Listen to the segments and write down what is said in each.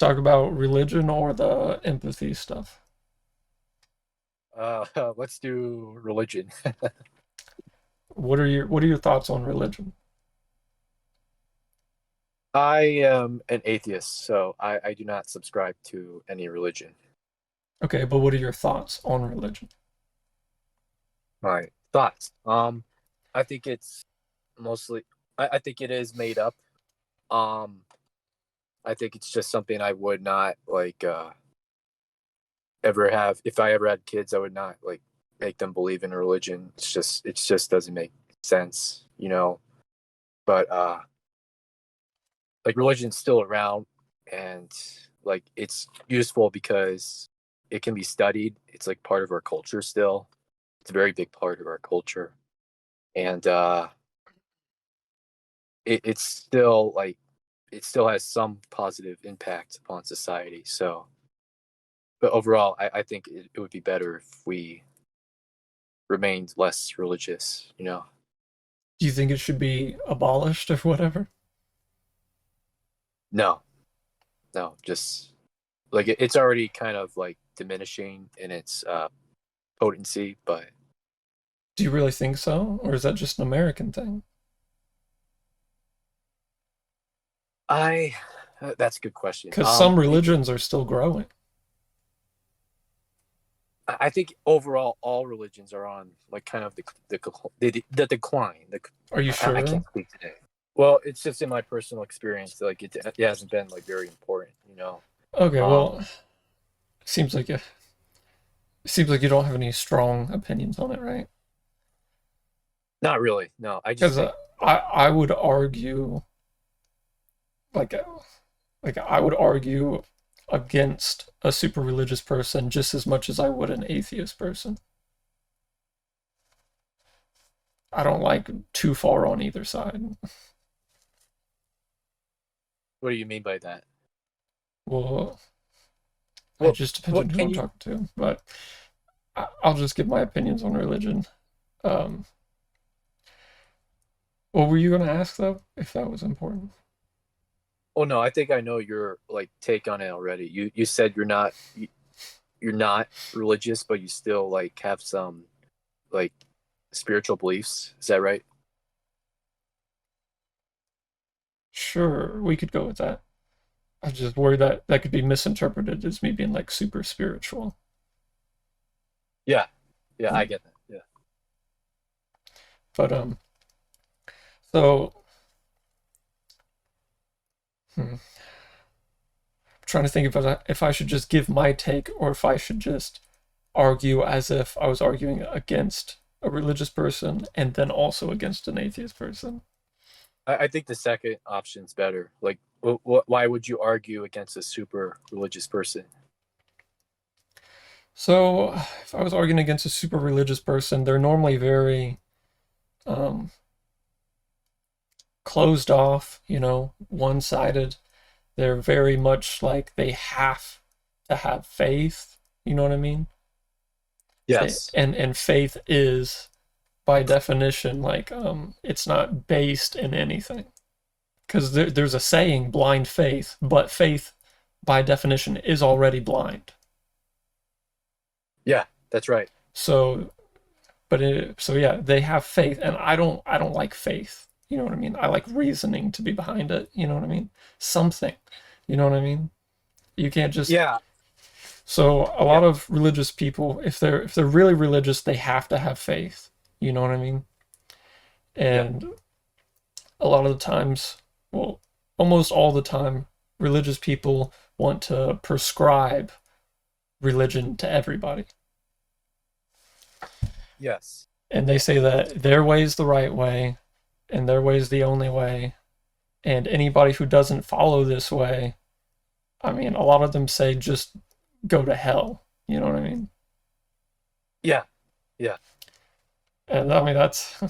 Talk about religion or the empathy stuff. Let's do religion. What are your thoughts on religion? I am an atheist, so I do not subscribe to any religion. Okay, but what are your thoughts on religion? My thoughts. I think it's mostly. I think it is made up. Um, I think it's just something I would not like ever have. If I ever had kids, I would not like make them believe in religion. It just doesn't make sense, you know. But like religion's still around, and like it's useful because it can be studied. It's like part of our culture still. It's a very big part of our culture, and it's still like it still has some positive impact upon society. So, but overall, I think it would be better if we remained less religious. You know, Do you think it should be abolished or whatever? no, no, just like it's already kind of like diminishing in its potency, but Do you really think so? Or is that just an American thing? I that's a good question. Because some religions are still growing. I think overall all religions are on like kind of the decline. Are you I sure? can't speak today. Well, it's just in my personal experience, like it hasn't been like very important, you know. Okay, Um, well, seems like you seems like you don't have any strong opinions on it, right? Not really. No, I just Because think I would argue like uh, like I would argue against a super religious person just as much as I would an atheist person. I don't like too far on either side. what do you mean by that? Well, it Well, just depends on what who can I'm you? talking to, but I'll just give my opinions on religion. Um, what were you going to ask though, if that was important? Oh no, I think I know your like take on it already. You said you're not religious, but you still like have some like spiritual beliefs. Is that right? Sure, we could go with that. I was just worried that that could be misinterpreted as me being like super spiritual. Yeah, yeah, I get that. Yeah. But so I'm trying to think if I should just give my take or if I should just argue as if I was arguing against a religious person and then also against an atheist person. I think the second option's better. Like, why would you argue against a super religious person? So if I was arguing against a super religious person, they're normally very um, closed off, one-sided. They're very much like they have to have faith. You know what I mean? Yes. And faith is by definition like it's not based in anything because there's a saying blind faith, but faith by definition is already blind. Yeah, that's right. So so yeah, they have faith, and I don't like faith. You know what I mean? I like reasoning to be behind it. You know what I mean? Something. You know what I mean? You can't just. Yeah, So a yeah, lot of religious people, if they're really religious, they have to have faith. You know what I mean? yeah, And a lot of the times, well, almost all the time, religious people want to prescribe religion to everybody. yes, And they say that their way is the right way and their way is the only way. And anybody who doesn't follow this way, I mean, a lot of them say just go to hell. You know what I mean? yeah, yeah. And I mean, that's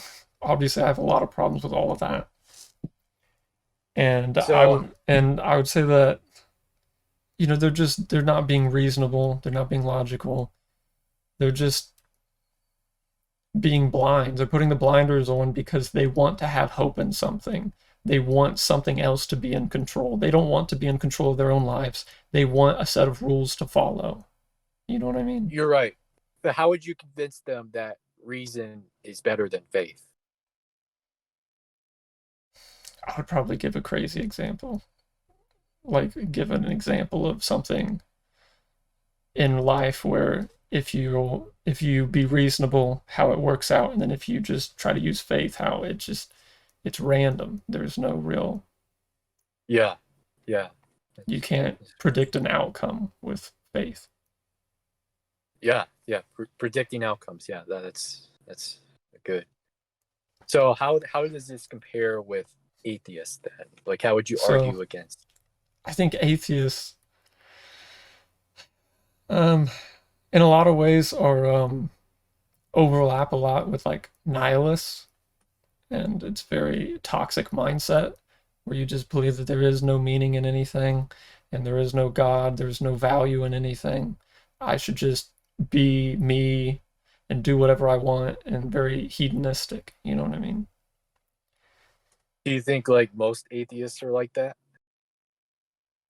obviously I have a lot of problems with all of that. And I So, would and I would say that they're not being reasonable, they're not being logical. They're just being blind. They're putting the blinders on because they want to have hope in something, They want something else to be in control. They don't want to be in control of their own lives. They want a set of rules to follow. You know what I mean? You're right. But how would you convince them that reason is better than faith? I would probably give a crazy example. Like, give an example of something in life where if you be reasonable, how it works out, and then if you just try to use faith, how it's random. There's no real, Yeah, yeah, you can't predict an outcome with faith. yeah. Predicting outcomes. Yeah, that's good. So how does this compare with atheists then? Like, how would you So argue against? I think atheists, um, in a lot of ways, are overlap a lot with like nihilists, and it's very toxic mindset where you just believe that there is no meaning in anything, and there is no God, there's no value in anything. I should just be me and do whatever I want, and very hedonistic. You know what I mean? Do you think like most atheists are like that,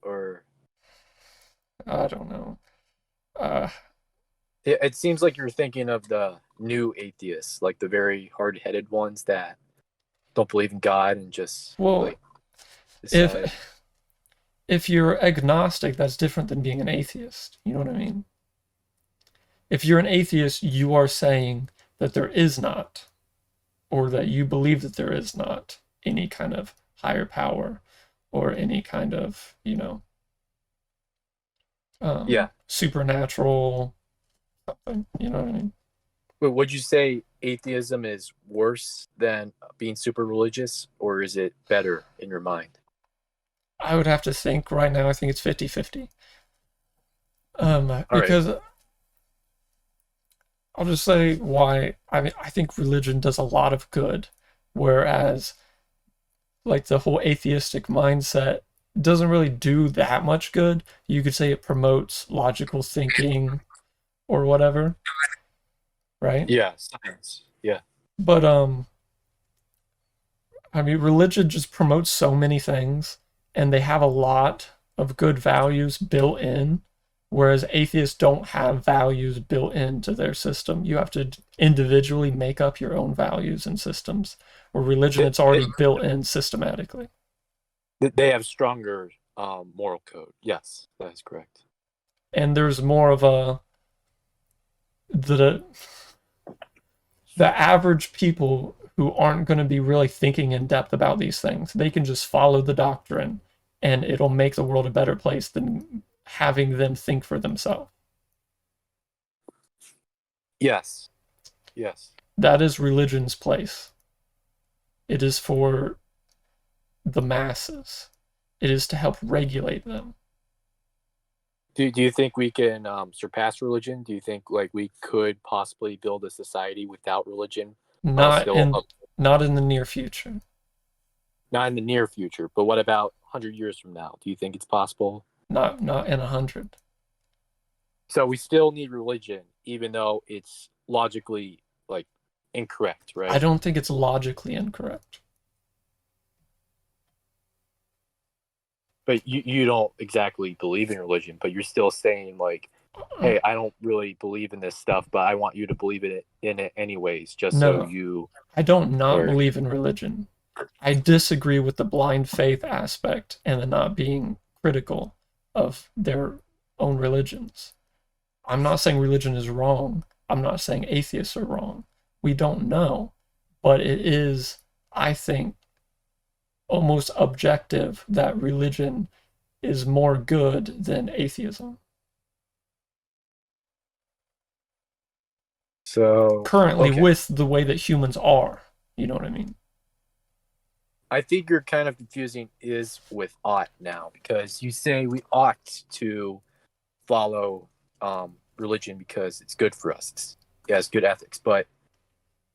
or I don't know. Uh, it seems like you're thinking of the new atheists, like the very hard-headed ones that don't believe in God and just well, like if decide. if you're agnostic, that's different than being an atheist. You know what I mean? If you're an atheist, you are saying that there is not, or that you believe that there is not any kind of higher power or any kind of, Yeah, supernatural something. You know what I mean? but would you say atheism is worse than being super religious, or is it better in your mind? I would have to think right now. I think it's 50-50. All right. Because I'll just say why. I mean, I think religion does a lot of good, whereas like the whole atheistic mindset doesn't really do that much good. You could say it promotes logical thinking or whatever, right? Yeah, science. Yeah. But I mean, religion just promotes so many things, and they have a lot of good values built in, whereas atheists don't have values built into their system. You have to individually make up your own values and systems. Where religion, They, it's already built in systematically. they have stronger moral code. Yes, that is correct. And there's more of a the the average people who aren't going to be really thinking in depth about these things. They can just follow the doctrine, and it'll make the world a better place than having them think for themselves. Yes. Yes. That is religion's place. It is for the masses. It is to help regulate them. Do you think we can surpass religion? Do you think like we could possibly build a society without religion while Not still in up, not in the near future. not in the near future, but what about 100 years from now? Do you think it's possible? Not in 100. So we still need religion, even though it's logically like incorrect, I right? don't think it's logically incorrect. But you don't exactly believe in religion, but you're still saying like, hey, I don't really believe in this stuff, but I want you to believe in it anyways, just so No, you I don't not or believe in religion. I disagree with the blind faith aspect and the not being critical of their own religions. I'm not saying religion is wrong. I'm not saying atheists are wrong. We don't know. But it is, I think, almost objective that religion is more good than atheism. so Currently, okay. with the way that humans are. You know what I mean? I think you're kind of confusing is with ought now because you say we ought to follow religion because it's good for us. It has good ethics, but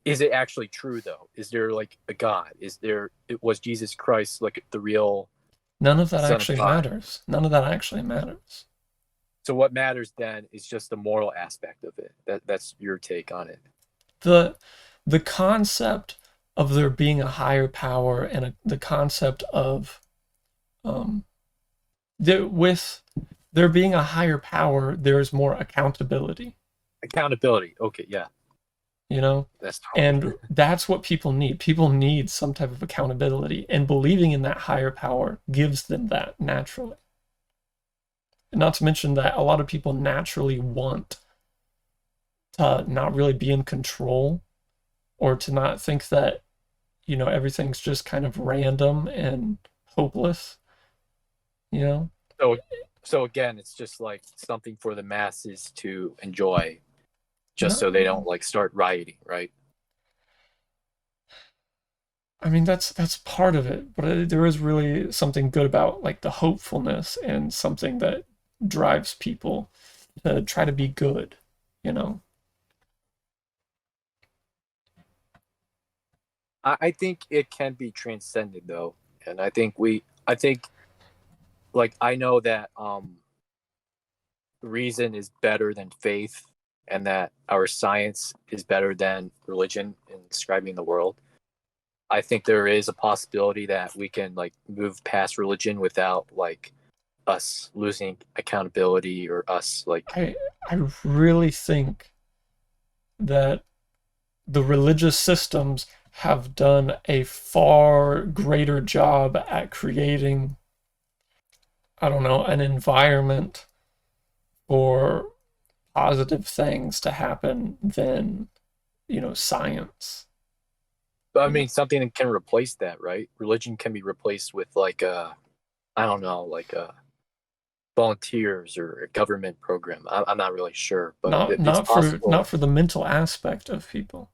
is it actually true though? Is there like a God? Was Jesus Christ like the real None of that Son of actually God? matters. None of that actually matters. So what matters then is just the moral aspect of it. That's your take on it. The the concept of there being a higher power and the concept of um, with there being a higher power, there's more accountability. Accountability. Okay, yeah, You know, that's totally. and that's what people need. People need some type of accountability, and believing in that higher power gives them that naturally. And not to mention that a lot of people naturally want to not really be in control, or to not think that, everything's just kind of random and hopeless, you know? So, so again, it's just like something for the masses to enjoy, just No, so they don't like start rioting, right? I mean that's part of it, but there is really something good about like the hopefulness and something that drives people to try to be good, you know? I think it can be transcended though, and I think like I know that reason is better than faith, and that our science is better than religion in describing the world. I think there is a possibility that we can like move past religion without like us losing accountability or us like. I really think that the religious systems have done a far greater job at creating, I don't know, an environment for positive things to happen than, science. But I mean, something that can replace that, right? Religion can be replaced with like I don't know, like volunteers or a government program. I'm not really sure, but Not it's not for possible. not for the mental aspect of people.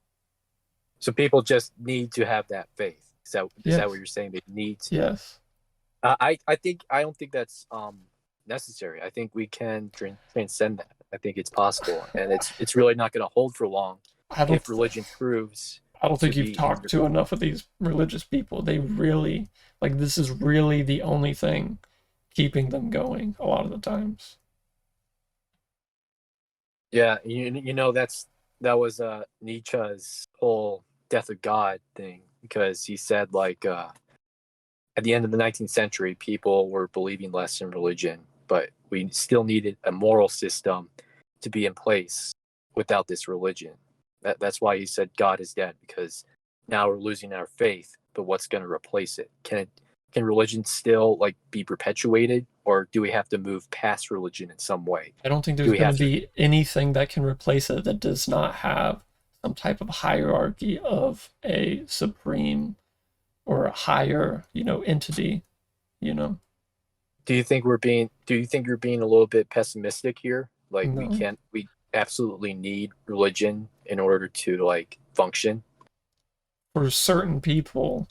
So people just need to have that faith. Is that what Yes. you're saying? They need to. Yes. I don't think that's necessary. I think we can transcend that. I think it's possible, and it's really not going to hold for long I don't if religion proves I don't to think you've be talked to enough of these religious people. They really, like, this is really the only thing keeping them going a lot of the times. Yeah, you know that was Nietzsche's whole death of God thing, because he said like at the end of the 19th century people were believing less in religion, but we still needed a moral system to be in place without this religion. That's why he said God is dead, because now we're losing our faith, but what's going to replace it? Can religion still like be perpetuated, or do we have to move past religion in some way? I don't think Do there's we going to have to? be anything that can replace it that does not have some type of hierarchy of a supreme or a higher, entity, you know? Do you think you're being a little bit pessimistic here? Like No. we absolutely need religion in order to like function. For certain people,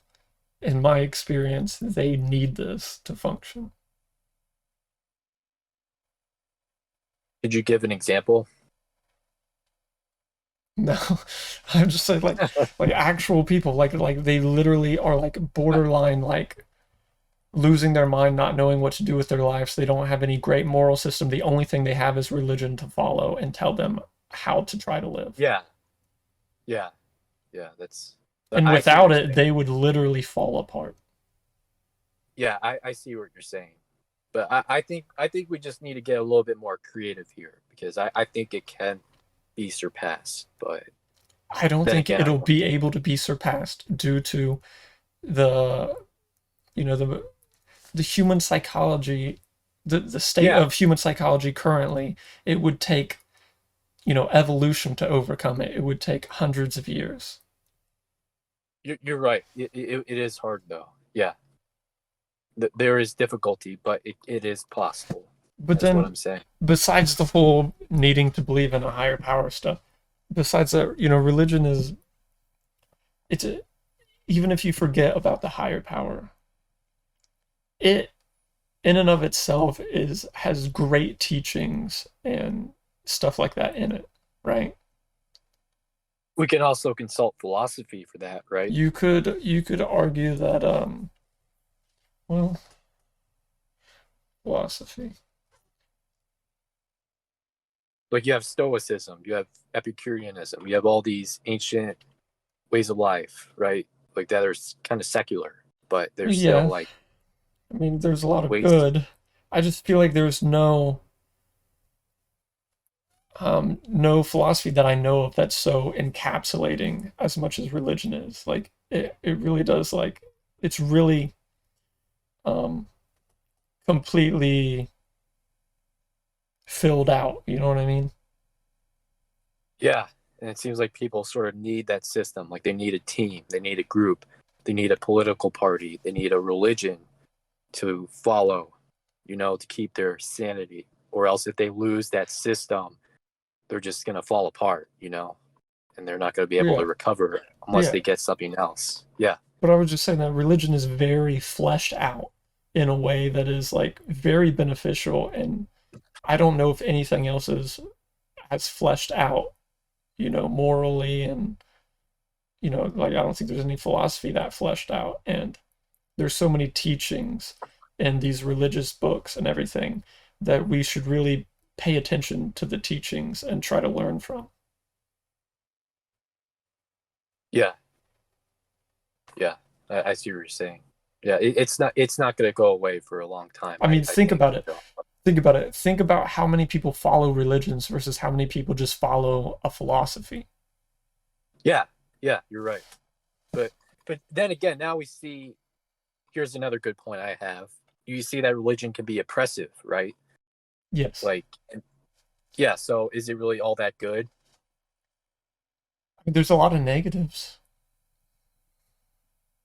in my experience, they need this to function. Could you give an example? No, I'm just saying like actual people, like they literally are like borderline like losing their mind, not knowing what to do with their lives. They don't have any great moral system. The only thing they have is religion to follow and tell them how to try to live. Yeah, yeah, yeah. That's And I see what without you're it, saying. they would literally fall apart. Yeah, I see what you're saying. But I think we just need to get a little bit more creative here, because I think it can be surpassed. But I don't then think again, I it'll don't. be able to be surpassed due to the, the human psychology, the state Yeah, of human psychology currently. It would take, evolution to overcome it. It would take hundreds of years. you're right. It is hard though. Yeah, there is difficulty, but it is possible. But That's what then, I'm saying. besides the whole needing to believe in a higher power stuff, besides that, religion is, it's a, even if you forget about the higher power, it in and of itself has great teachings and stuff like that in it, right? We can also consult philosophy for that, right? You could argue that well, philosophy. Like you have Stoicism, you have Epicureanism, you have all these ancient ways of life, right? like that are kind of secular, but they're still Yeah, like I mean, there's a lot of ways. good. I just feel like there's no philosophy that I know of that's so encapsulating as much as religion is. Like it really does like it's really um completely filled out, you know what I mean? Yeah, and it seems like people sort of need that system. Like they need a team, they need a group, they need a political party, they need a religion to follow, to keep their sanity. Or else, if they lose that system, they're just gonna fall apart, and they're not gonna be able Yeah. to recover unless Yeah. they get something else. Yeah, But I was just saying that religion is very fleshed out in a way that is like very beneficial, and I don't know if anything else is as fleshed out, morally, and like I don't think there's any philosophy that fleshed out. And there's so many teachings in these religious books and everything that we should really pay attention to the teachings and try to learn from. yeah, yeah. I see what you're saying. Yeah, it's not gonna go away for a long time. I mean, I think think. about it. So. Think about it. Think about how many people follow religions versus how many people just follow a philosophy. Yeah, yeah, you're right. But then again, now we see. Here's another good point I have. You see that religion can be oppressive, right? Yes. Like, yeah. So is it really all that good? I mean, there's a lot of negatives,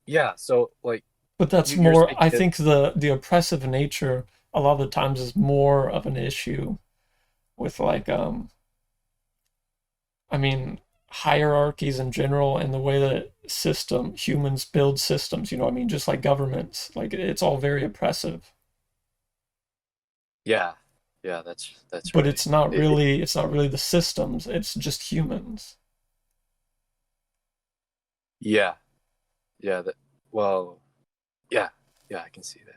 Yeah. So like, but that's you're more, saying I that. think the oppressive nature a lot of the times is more of an issue with like I mean, hierarchies in general and the way that humans build systems, I mean, just like governments, like it's all very oppressive. Yeah, yeah. That's But right. it's not really the systems, it's just humans. Yeah, yeah. Well, yeah, yeah. I can see that.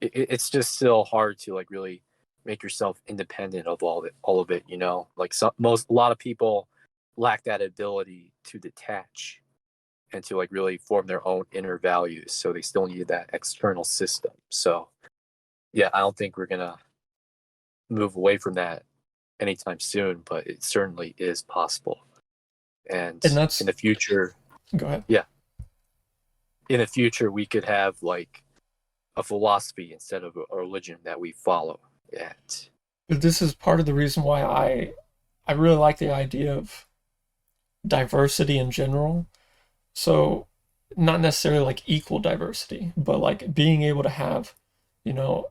It's just still hard to like really make yourself independent of all of it. Like a lot of people lack that ability to detach and to like really form their own inner values. So they still need that external system. So yeah, I don't think we're gonna move away from that anytime soon, but it certainly is possible. And And in that's the future, go ahead. yeah, in the future we could have like a philosophy instead of a religion that we follow. Yeah. But this is part of the reason why I really like the idea of diversity in general. So not necessarily like equal diversity, but like being able to have, you know,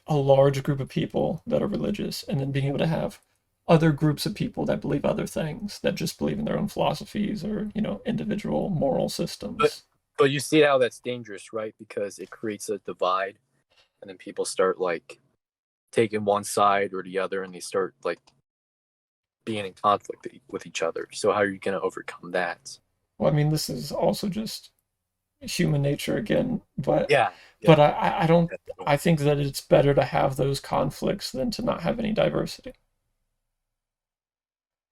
a large group of people that are religious and then being able to have other groups of people that believe other things, that just believe in their own philosophies or, individual moral But systems. but you see how that's dangerous, right? Because it creates a divide, and then people start like taking one side or the other, and they start like being in conflict with each other. So how are you going to overcome that? Well, I mean, this is also just human nature again, but Yeah, yeah, but I don't that's right. I think that it's better to have those conflicts than to not have any diversity.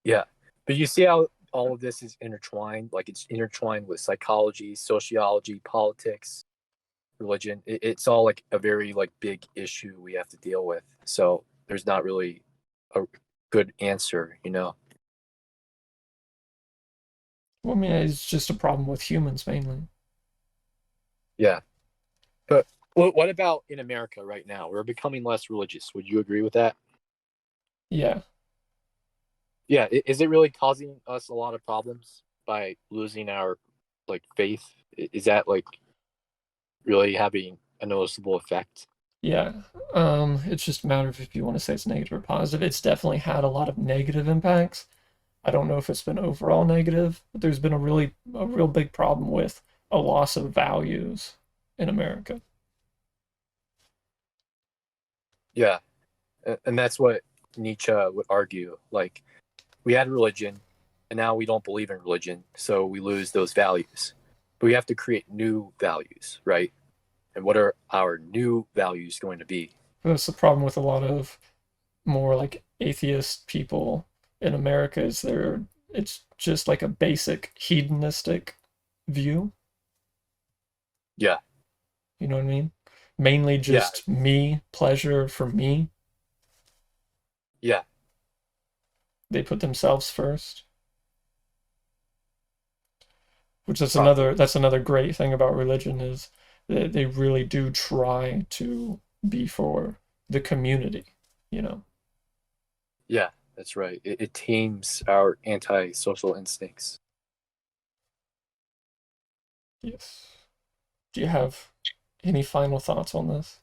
Yeah. But you see how all of this is intertwined? Like it's intertwined with psychology, sociology, politics, religion. It's all like a very like big issue we have to deal with. So there's not really a good answer. Well, I mean, it's just a problem with humans mainly. Yeah. But what about in America right now? We're becoming less religious. Would you agree with that? Yeah. Yeah. Is it really causing us a lot of problems by losing our like faith? Is that like really having a noticeable effect? Yeah. It's just a matter of if you want to say it's negative or positive. It's definitely had a lot of negative impacts. I don't know if it's been overall negative, but there's been a real big problem with a loss of values in America. Yeah. And that's what Nietzsche would argue. Like we had religion and now we don't believe in religion, so we lose those values. But we have to create new values, right? And what are our new values going to be? That's the problem with a lot of more like atheist people in America is it's just like a basic hedonistic view. Yeah. You know what I mean? Mainly Yeah. just me, pleasure for me. Yeah. They put themselves first, which is Probably. another great thing about religion is that they really do try to be for the community, you know. Yeah, that's right. It tames our anti-social instincts. Yes. Do you have any final thoughts on this?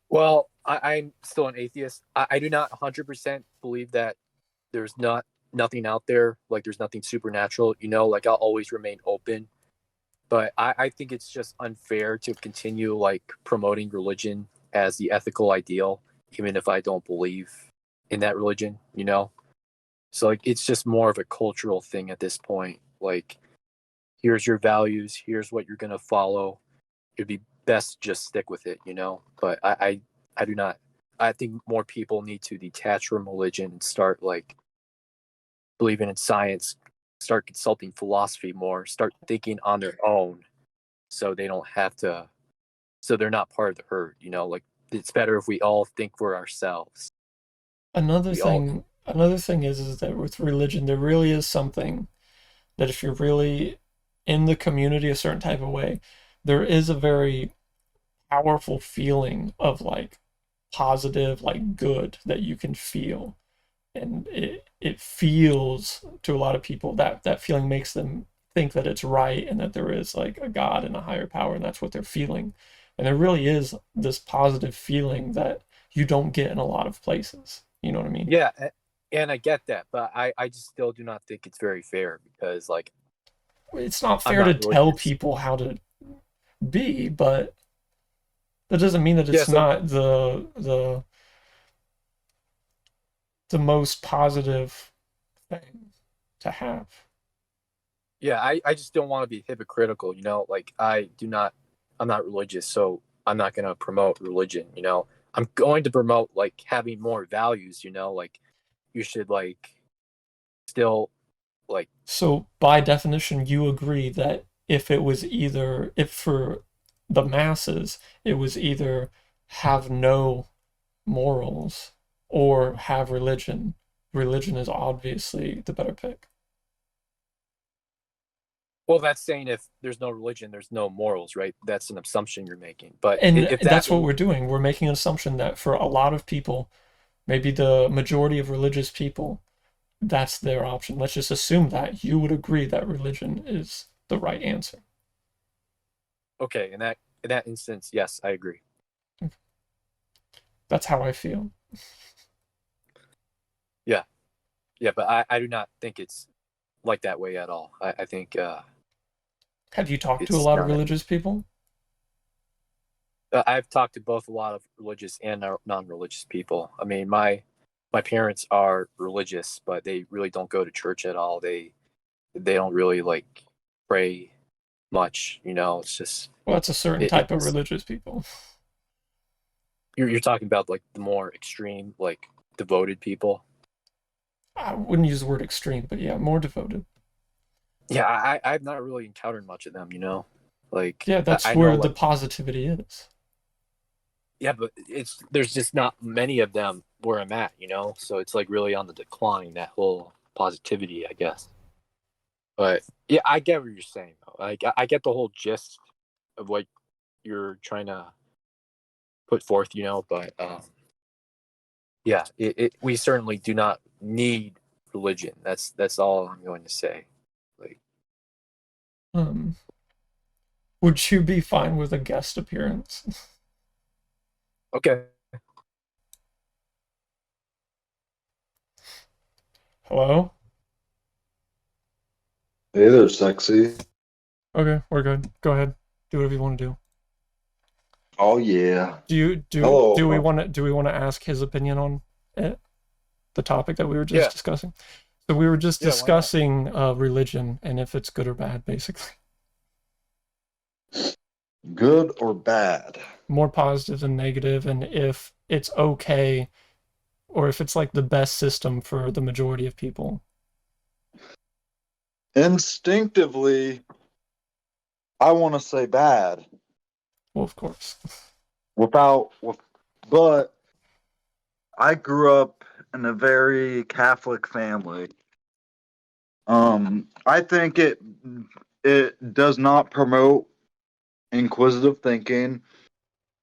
Well, I'm still an atheist. I do not 100% believe that there's nothing out there, like there's nothing supernatural. Like I'll always remain open. But I think it's just unfair to continue like promoting religion as the ethical ideal, even if I don't believe in that religion. So like it's just more of a cultural thing at this point. Like, here's your values, here's what you're gonna follow. It'd be best to just stick with it. But I do not. I think more people need to detach from religion and start like believing in science, start consulting philosophy more, start thinking on their own, so they don't have to. So they're not part of the herd. Like it's better if we all think for ourselves. We all. Another thing is that with religion, there really is something that if you're really in the community a certain type of way, there is a very powerful feeling of like positive, like good that you can feel. And it feels to a lot of people that that feeling makes them think that it's right and that there is like a God and a higher power, and that's what they're feeling. And there really is this positive feeling that you don't get in a lot of places. You know what I mean? Yeah, and I get that, but I just still do not think it's very fair because like It's not I'm fair to not tell religious. people how to be, but that doesn't mean that Yeah, it's so not the most positive thing to have. yeah, I just don't want to be hypocritical. Like I'm not religious, so I'm not gonna promote religion. I'm going to promote like having more values. Like you should like still like. So by definition, you agree that if for the masses, it was either have no morals or have religion. Religion is obviously the better pick. Well, that's saying if there's no religion, there's no morals, right? That's an assumption you're making. But And if that that's what we're doing. We're making an assumption that for a lot of people, maybe the majority of religious people, that's their option. Let's just assume that you would agree that religion is the right answer. okay, in that instance, yes, I agree. That's how I feel. Yeah, yeah, but I do not think it's like that way at all. I think Have you talked to a it's lot of not. religious people? I've talked to both a lot of religious and non-religious people. I mean, my parents are religious, but they really don't go to church at all. They don't really like pray much. It's just Well, it's a certain type of it's religious people. you're talking about like the more extreme, like devoted people. I wouldn't use the word extreme, but yeah, more devoted. Yeah, I've not really encountered much of them. Like Yeah, that's I know where the like. positivity is. Yeah, but there's just not many of them where I'm at. So it's like really on the decline, that whole positivity, I guess. But yeah, I get what you're saying though. Like I get the whole gist of what you're trying to put forth. But yeah, we certainly do not need religion. That's all I'm going to say. Like, Um, would you be fine with a guest appearance? okay. Hello? Hey there, sexy. Okay, we're good. Go ahead. Do whatever you want to do. Oh yeah. Do we Hello. want to ask his opinion on it, the topic that we were just Yeah, discussing? So we were just yeah. Why not? discussing religion and if it's good or bad, basically. Good or bad? More positive than negative, and if it's okay or if it's like the best system for the majority of people. Instinctively, I want to say bad Well, of course. but I grew up in a very Catholic family. I think it does not promote inquisitive thinking,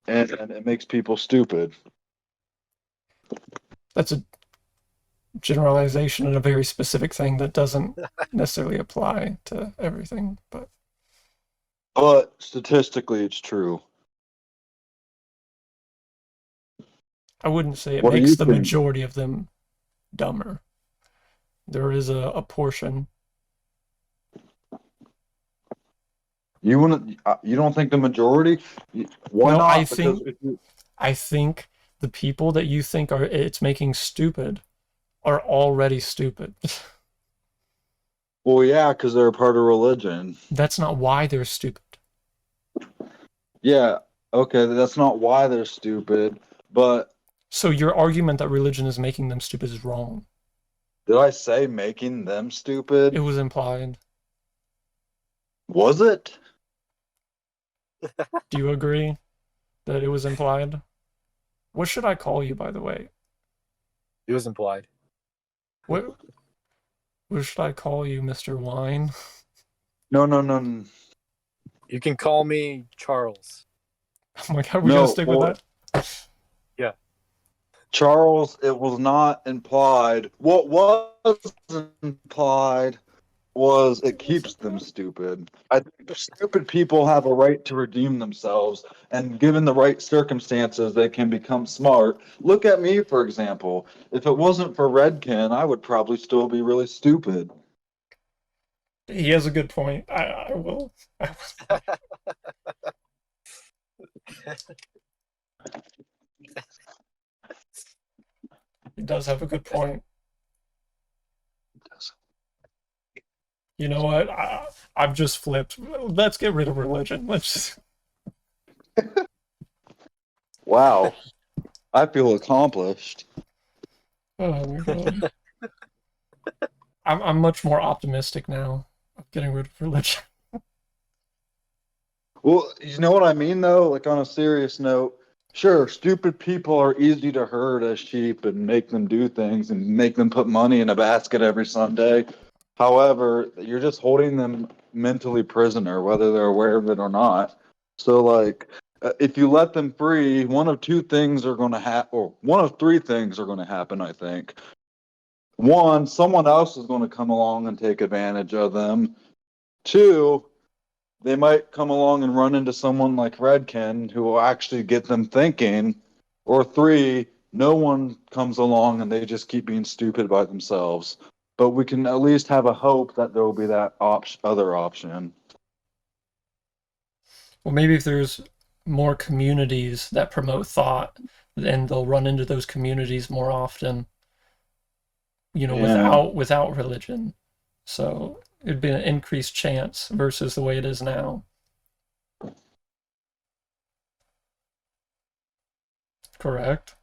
and it makes people stupid. That's a generalization and a very specific thing that doesn't necessarily apply to everything, but But statistically, it's true. I wouldn't say it What do makes you the think? majority of them dumber. There is a portion. You don't think the majority? Why No, not? Because I think the people that you think are it's making stupid are already stupid. well, yeah, because they're a part of religion. That's not why they're stupid. Yeah, okay, that's not why they're stupid. But So your argument that religion is making them stupid is wrong. did I say making them It stupid? was implied. Was it? Do you agree that it was implied? What should I call you, by the way? It was implied. What what should I call you, Mr. Wine? No, no, no, You can call me Charles. Oh my god, we gonna no. stick with Well, that? Yeah. Charles, it was not implied. What was implied was it keeps them stupid. I think stupid people have a right to redeem themselves, and given the right circumstances, they can become smart. Look at me, for example. If it wasn't for Redkin, I would probably still be really stupid. He has a good point. I will. He does have a good point. You know what? I've just flipped. Let's get rid of religion. Let's just... Wow, I feel accomplished. Oh my god. I'm much more optimistic now of getting rid of religion. Well, you know what I mean, though? Like, on a serious note, sure, stupid people are easy to herd as sheep and make them do things and make them put money in a basket every Sunday. However, you're just holding them mentally prisoner, whether they're aware of it or not. So, like, if you let them free, one of two things are going to happen, or one of three things are going to happen, I think. One, someone else is going to come along and take advantage of them. Two, they might come along and run into someone like Redkin who will actually get them thinking. Or three, no one comes along and they just keep being stupid by themselves. But we can at least have a hope that there will be that other option. Well, maybe if there's more communities that promote thought, then they'll run into those communities more often. You know, Yeah. without religion. So it'd be an increased chance versus the way it is now. Correct?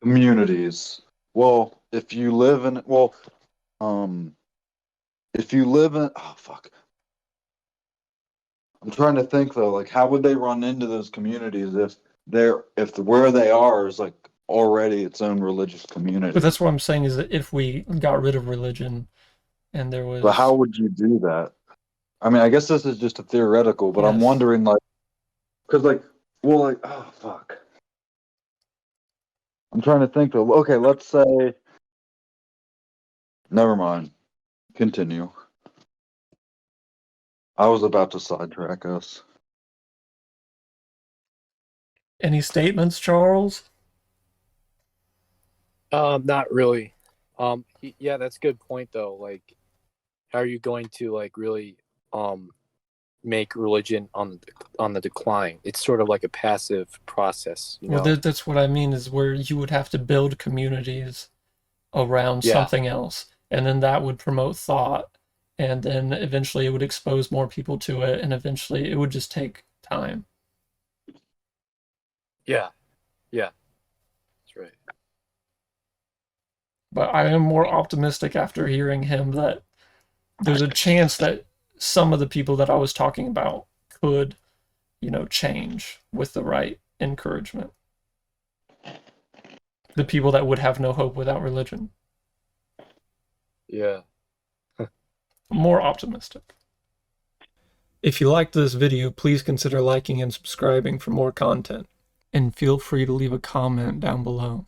Communities. Well, if you live in, oh, fuck. I'm trying to think though, like, how would they run into those communities if where they are is like already its own religious community? But that's what I'm saying is that if we got rid of religion and there But how was, would you do that? I mean, I guess this is just a theoretical, but I'm yes, wondering, like, because, like, well, like, oh, fuck. I'm trying to think, though. Okay, let's say, never mind. Continue. I was about to sidetrack us. any statements, Charles? Not really. Yeah, that's a good point though. Like, how are you going to like really make religion on the decline? It's sort of like a passive process, you Well, know? that's what I mean is where you would have to build communities around Yeah, something else, and then that would promote thought, and then eventually it would expose more people to it, and eventually it would just take time. yeah, yeah. That's right. But I am more optimistic after hearing him that there's a chance that some of the people that I was talking about could, change with the right encouragement. The people that would have no hope without religion. Yeah. More optimistic. If you liked this video, please consider liking and subscribing for more content. And feel free to leave a comment down below.